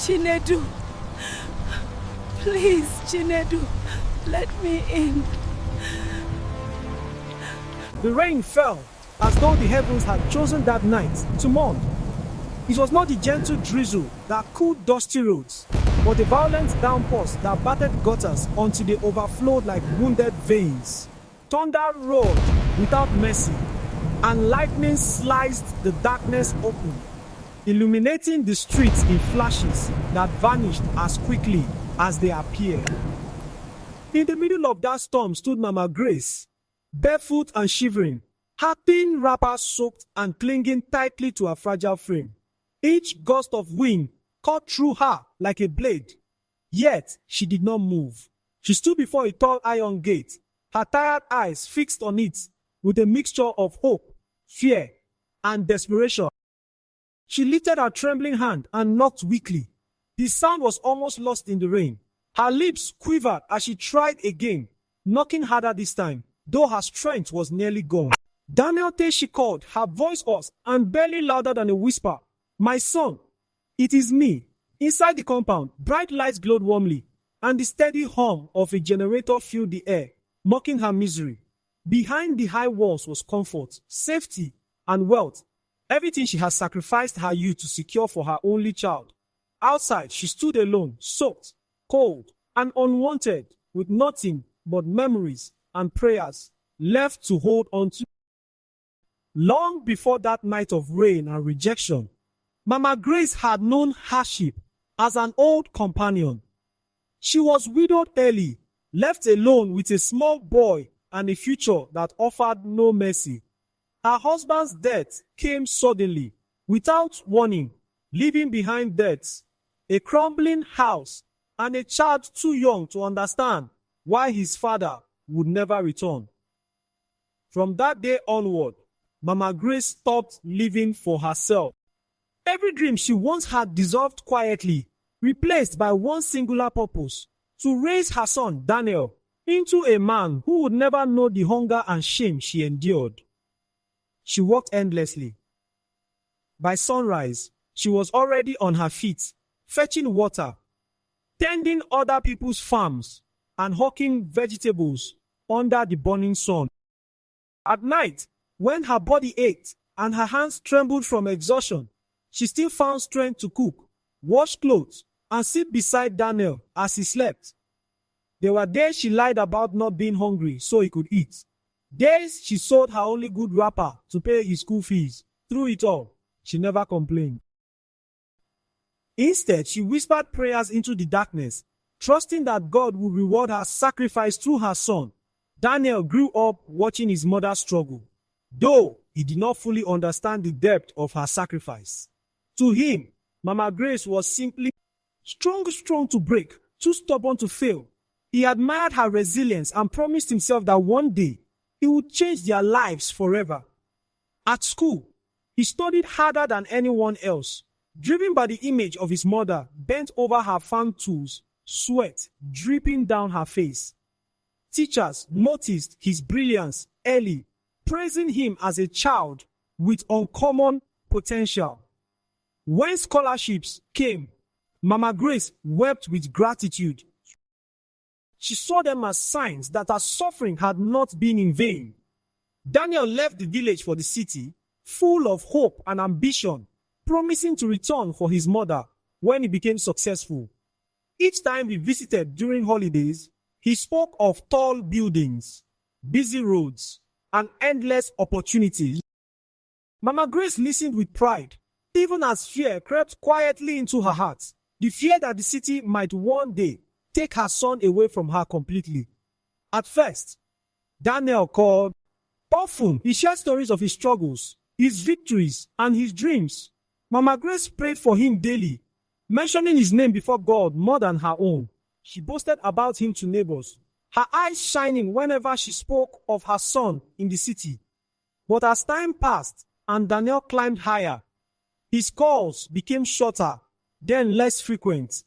Chinedu. Please, Chinedu, let me in. The rain fell as though the heavens had chosen that night to mourn. It was not the gentle drizzle that cooled dusty roads, but the violent downpours that battered gutters until they overflowed like wounded veins. Thunder roared without mercy, and lightning sliced the darkness open, illuminating the streets in flashes that vanished as quickly as they appeared. In the middle of that storm stood Mama Grace, barefoot and shivering, her thin wrapper soaked and clinging tightly to her fragile frame. Each gust of wind cut through her like a blade. Yet she did not move. She stood before a tall iron gate, her tired eyes fixed on it with a mixture of hope, fear, and desperation. She lifted her trembling hand and knocked weakly. The sound was almost lost in the rain. Her lips quivered as she tried again, knocking harder this time, though her strength was nearly gone. Daniel, she called, her voice hoarse and barely louder than a whisper. My son, it is me. Inside the compound, bright lights glowed warmly, and the steady hum of a generator filled the air, mocking her misery. Behind the high walls was comfort, safety, and wealth, everything she had sacrificed her youth to secure for her only child. Outside, she stood alone, soaked, cold, and unwanted, with nothing but memories and prayers left to hold on to. Long before that night of rain and rejection, Mama Grace had known hardship as an old companion. She was widowed early, left alone with a small boy and a future that offered no mercy. Her husband's death came suddenly, without warning, leaving behind debts, a crumbling house, and a child too young to understand why his father would never return. From that day onward, Mama Grace stopped living for herself. Every dream she once had dissolved quietly, replaced by one singular purpose: to raise her son Daniel into a man who would never know the hunger and shame she endured. She worked endlessly. By sunrise, she was already on her feet, fetching water, tending other people's farms, and hawking vegetables under the burning sun. At night, when her body ached and her hands trembled from exhaustion, she still found strength to cook, wash clothes, and sit beside Daniel as he slept. There were days she lied about not being hungry so he could eat. Days she sold her only good wrapper to pay his school fees. Through it all, she never complained. Instead, she whispered prayers into the darkness, trusting that God would reward her sacrifice through her son. Daniel grew up watching his mother struggle, though he did not fully understand the depth of her sacrifice. To him, Mama Grace was simply strong to break, too stubborn to fail. He admired her resilience and promised himself that one day he would change their lives forever. At school, he studied harder than anyone else, driven by the image of his mother bent over her farm tools, sweat dripping down her face. Teachers noticed his brilliance early, praising him as a child with uncommon potential. When scholarships came, Mama Grace wept with gratitude. She saw them as signs that her suffering had not been in vain. Daniel left the village for the city, full of hope and ambition, promising to return for his mother when he became successful. Each time he visited during holidays, he spoke of tall buildings, busy roads, and endless opportunities. Mama Grace listened with pride, even as fear crept quietly into her heart, the fear that the city might one day take her son away from her completely. At first, Daniel called. Often, he shared stories of his struggles, his victories, and his dreams. Mama Grace prayed for him daily, mentioning his name before God more than her own. She boasted about him to neighbors, her eyes shining whenever she spoke of her son in the city. But as time passed and Daniel climbed higher, his calls became shorter, then less frequent.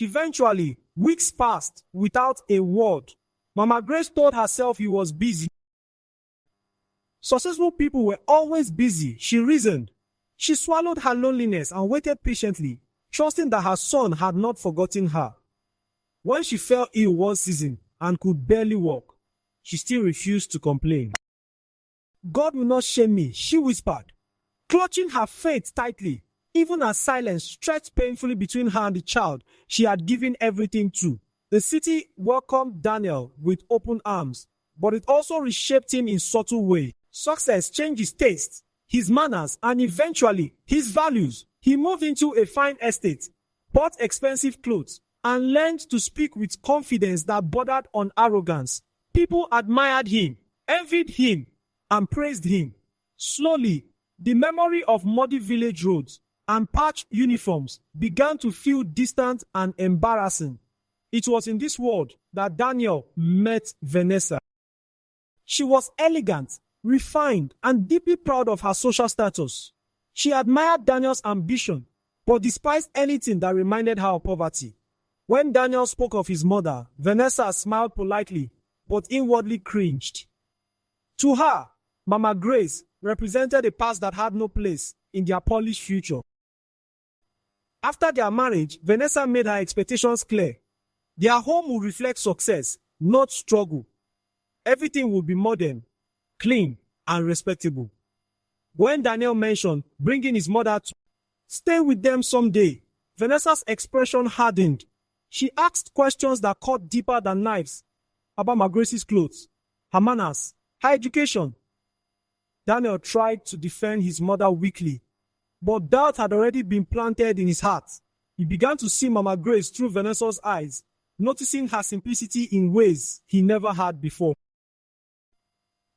Eventually, weeks passed without a word. Mama Grace told herself he was busy. Successful people were always busy, she reasoned. She swallowed her loneliness and waited patiently, trusting that her son had not forgotten her. When she fell ill one season and could barely walk, she still refused to complain. God will not shame me, she whispered, clutching her faith tightly, even as silence stretched painfully between her and the child she had given everything to. The city welcomed Daniel with open arms, but it also reshaped him in subtle ways. Success changed his taste, his manners, and eventually his values. He moved into a fine estate, bought expensive clothes, and learned to speak with confidence that bordered on arrogance. People admired him, envied him, and praised him. Slowly, the memory of muddy village roads and patched uniforms began to feel distant and embarrassing. It was in this world that Daniel met Vanessa. She was elegant, refined, and deeply proud of her social status. She admired Daniel's ambition, but despised anything that reminded her of poverty. When Daniel spoke of his mother, Vanessa smiled politely, but inwardly cringed. To her, Mama Grace represented a past that had no place in their polished future. After their marriage, Vanessa made her expectations clear. Their home would reflect success, not struggle. Everything would be modern, clean, and respectable. When Daniel mentioned bringing his mother to stay with them someday, Vanessa's expression hardened. She asked questions that cut deeper than knives about Mama Grace's clothes, her manners, her education. Daniel tried to defend his mother weakly, but doubt had already been planted in his heart. He began to see Mama Grace through Vanessa's eyes, noticing her simplicity in ways he never had before.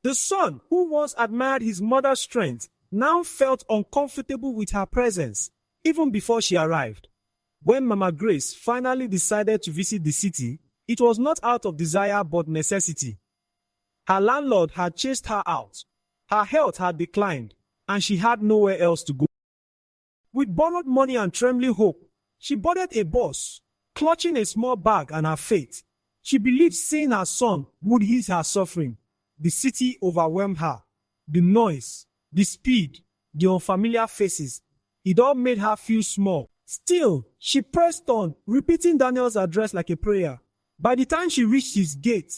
The son, who once admired his mother's strength, now felt uncomfortable with her presence, even before she arrived. When Mama Grace finally decided to visit the city, it was not out of desire but necessity. Her landlord had chased her out, her health had declined, and she had nowhere else to go. With borrowed money and trembling hope, she boarded a bus, clutching a small bag and her faith. She believed seeing her son would ease her suffering. The city overwhelmed her. The noise, the speed, the unfamiliar faces, it all made her feel small. Still, she pressed on, repeating Daniel's address like a prayer. By the time she reached his gate,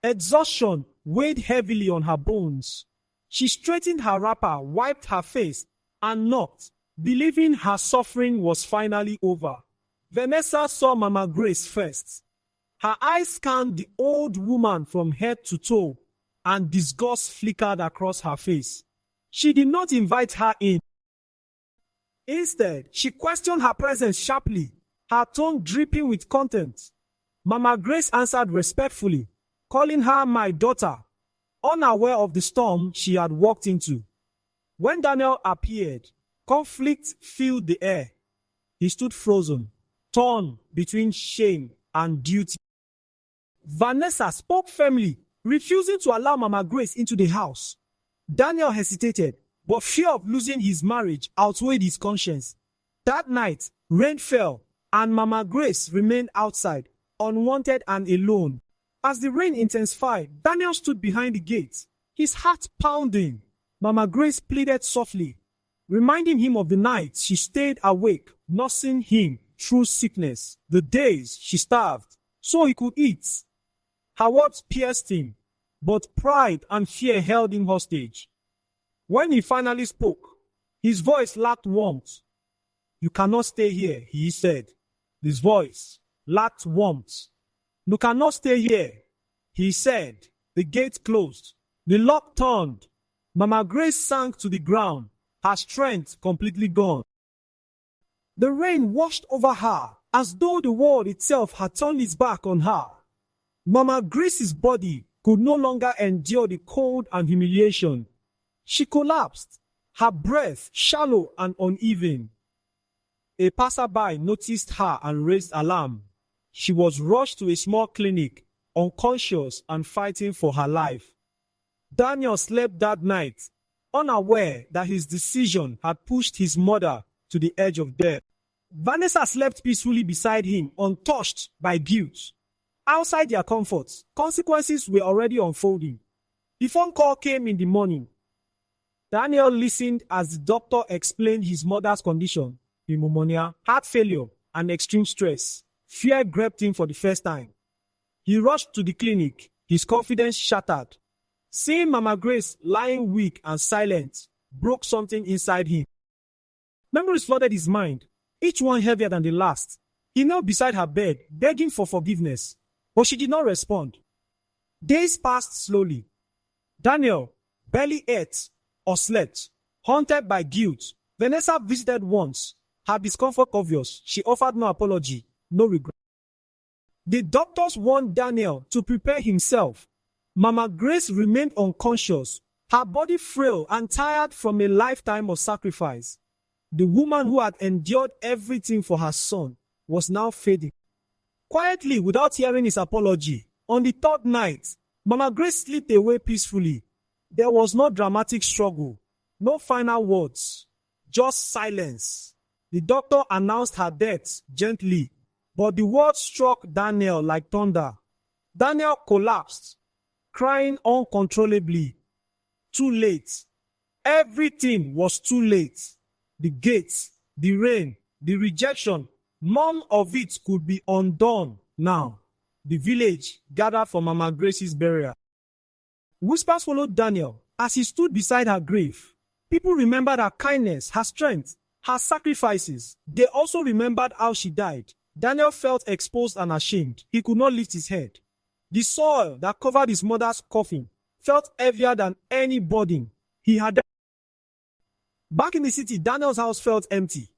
exhaustion weighed heavily on her bones. She straightened her wrapper, wiped her face, and knocked, believing her suffering was finally over. Vanessa saw Mama Grace first. Her eyes scanned the old woman from head to toe, and disgust flickered across her face. She did not invite her in. Instead, she questioned her presence sharply, her tone dripping with contempt. Mama Grace answered respectfully, calling her my daughter, unaware of the storm she had walked into. When Daniel appeared, conflict filled the air. He stood frozen, torn between shame and duty. Vanessa spoke firmly, refusing to allow Mama Grace into the house. Daniel hesitated, but fear of losing his marriage outweighed his conscience. That night, rain fell, and Mama Grace remained outside, unwanted and alone. As the rain intensified, Daniel stood behind the gate, his heart pounding. Mama Grace pleaded softly, reminding him of the nights she stayed awake, nursing him through sickness, the days she starved, so he could eat. Her words pierced him, but pride and fear held him hostage. When he finally spoke, his voice lacked warmth. "You cannot stay here," he said. His voice lacked warmth. "You cannot stay here," he said. The gate closed. The lock turned. Mama Grace sank to the ground, her strength completely gone. The rain washed over her, as though the world itself had turned its back on her. Mama Grace's body could no longer endure the cold and humiliation. She collapsed, her breath shallow and uneven. A passerby noticed her and raised alarm. She was rushed to a small clinic, unconscious and fighting for her life. Daniel slept that night, unaware that his decision had pushed his mother to the edge of death. Vanessa slept peacefully beside him, untouched by guilt. Outside their comforts, consequences were already unfolding. The phone call came in the morning. Daniel listened as the doctor explained his mother's condition. pneumonia, heart failure, and extreme stress. Fear gripped him for the first time. He rushed to the clinic, his confidence shattered. Seeing Mama Grace lying weak and silent broke something inside him. Memories flooded his mind, each one heavier than the last. He knelt beside her bed, begging for forgiveness, but she did not respond. Days passed slowly. Daniel barely ate or slept, haunted by guilt. Vanessa visited once, her discomfort obvious. She offered no apology, no regret. The doctors warned Daniel to prepare himself. Mama Grace remained unconscious, her body frail and tired from a lifetime of sacrifice. The woman who had endured everything for her son was now fading. Quietly, without hearing his apology, on the third night, Mama Grace slipped away peacefully. There was no dramatic struggle, no final words, just silence. The doctor announced her death gently, but the words struck Daniel like thunder. Daniel collapsed, crying uncontrollably. Too late. Everything was too late. The gates, the rain, the rejection, none of it could be undone now. The village gathered for Mama Grace's burial. Whispers followed Daniel as he stood beside her grave. People remembered her kindness, her strength, her sacrifices. They also remembered how she died. Daniel felt exposed and ashamed. He could not lift his head. The soil that covered his mother's coffin felt heavier than any burden he had. Back in the city, Daniel's house felt empty.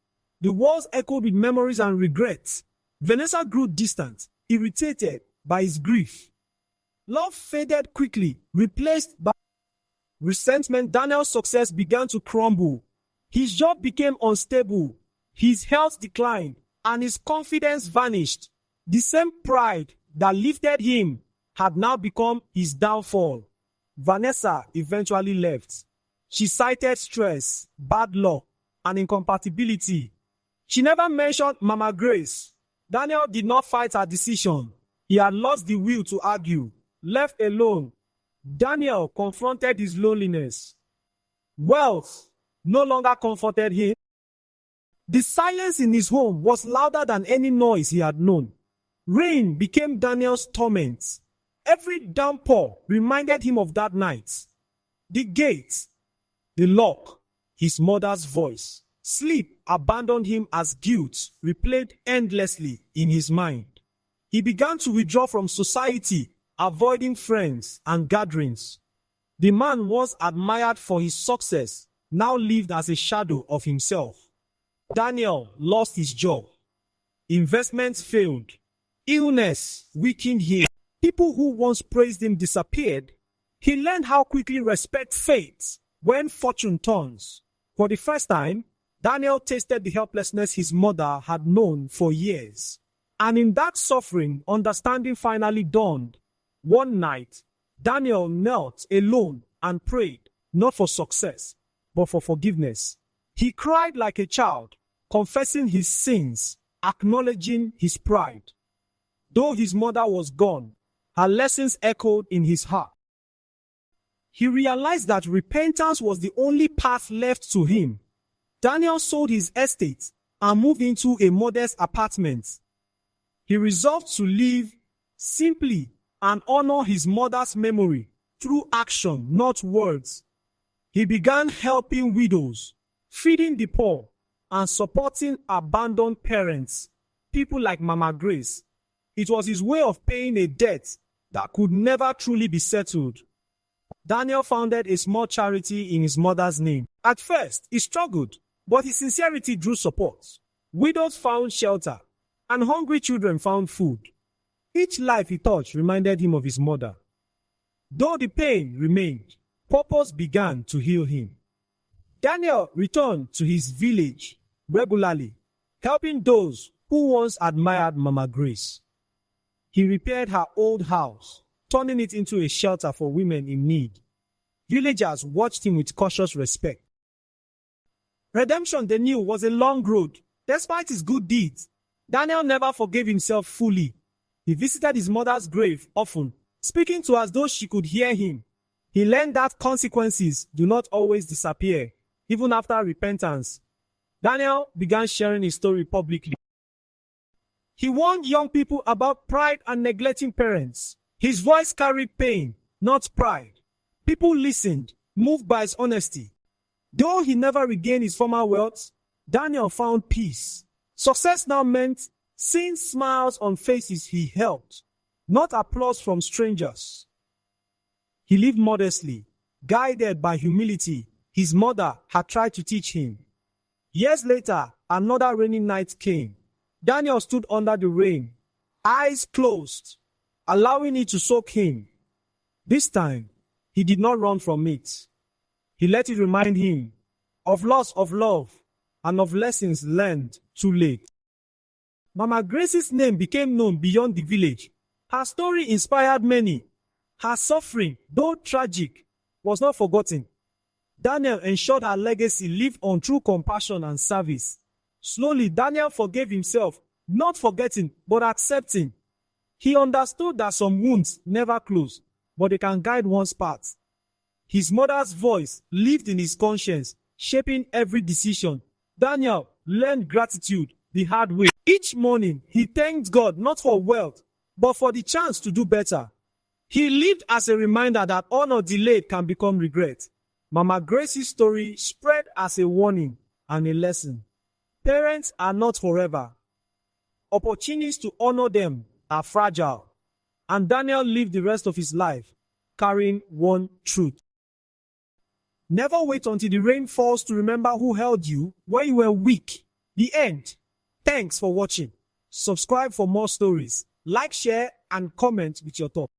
The walls echoed with memories and regrets. Vanessa grew distant, irritated by his grief. Love faded quickly, replaced by resentment. Daniel's success began to crumble. His job became unstable. His health declined, and his confidence vanished. The same pride that lifted him had now become his downfall. Vanessa eventually left. She cited stress, bad luck, and incompatibility. She never mentioned Mama Grace. Daniel did not fight her decision. He had lost the will to argue. Left alone, Daniel confronted his loneliness. Wealth no longer comforted him. The silence in his home was louder than any noise he had known. Rain became Daniel's torment. Every downpour reminded him of that night. The gate, the lock, his mother's voice. Sleep abandoned him as guilt replayed endlessly in his mind. He began to withdraw from society, avoiding friends and gatherings. The man once admired for his success now lived as a shadow of himself. Daniel lost his job. Investments failed. Illness weakened him. People who once praised him disappeared. He learned how quickly respect fades when fortune turns. For the first time, Daniel tasted the helplessness his mother had known for years. And in that suffering, understanding finally dawned. One night, Daniel knelt alone and prayed, not for success, but for forgiveness. He cried like a child, confessing his sins, acknowledging his pride. Though his mother was gone, her lessons echoed in his heart. He realized that repentance was the only path left to him. Daniel sold his estate and moved into a modest apartment. He resolved to live simply and honor his mother's memory through action, not words. He began helping widows, feeding the poor, and supporting abandoned parents, people like Mama Grace. It was his way of paying a debt that could never truly be settled. Daniel founded a small charity in his mother's name. At first, he struggled, but his sincerity drew support. Widows found shelter, and hungry children found food. Each life he touched reminded him of his mother. Though the pain remained, purpose began to heal him. Daniel returned to his village regularly, helping those who once admired Mama Grace. He repaired her old house, turning it into a shelter for women in need. Villagers watched him with cautious respect. Redemption, they knew, was a long road. Despite his good deeds, Daniel never forgave himself fully. He visited his mother's grave often, speaking to her as though she could hear him. He learned that consequences do not always disappear, even after repentance. Daniel began sharing his story publicly. He warned young people about pride and neglecting parents. His voice carried pain, not pride. People listened, moved by his honesty. Though he never regained his former wealth, Daniel found peace. Success now meant seeing smiles on faces he helped, not applause from strangers. He lived modestly, guided by humility his mother had tried to teach him. Years later, another rainy night came. Daniel stood under the rain, eyes closed, allowing it to soak him. This time, he did not run from it. He let it remind him of loss of love and of lessons learned too late. Mama Grace's name became known beyond the village. Her story inspired many. Her suffering, though tragic, was not forgotten. Daniel ensured her legacy lived on through compassion and service. Slowly, Daniel forgave himself, not forgetting, but accepting. He understood that some wounds never close, but they can guide one's path. His mother's voice lived in his conscience, shaping every decision. Daniel learned gratitude the hard way. Each morning, he thanked God not for wealth, but for the chance to do better. He lived as a reminder that honor delayed can become regret. Mama Grace's story spread as a warning and a lesson. Parents are not forever. Opportunities to honor them are fragile. And Daniel lived the rest of his life carrying one truth. Never wait until the rain falls to remember who held you when you were weak. The end. Thanks for watching. Subscribe for more stories. Like, share, and comment with your thoughts.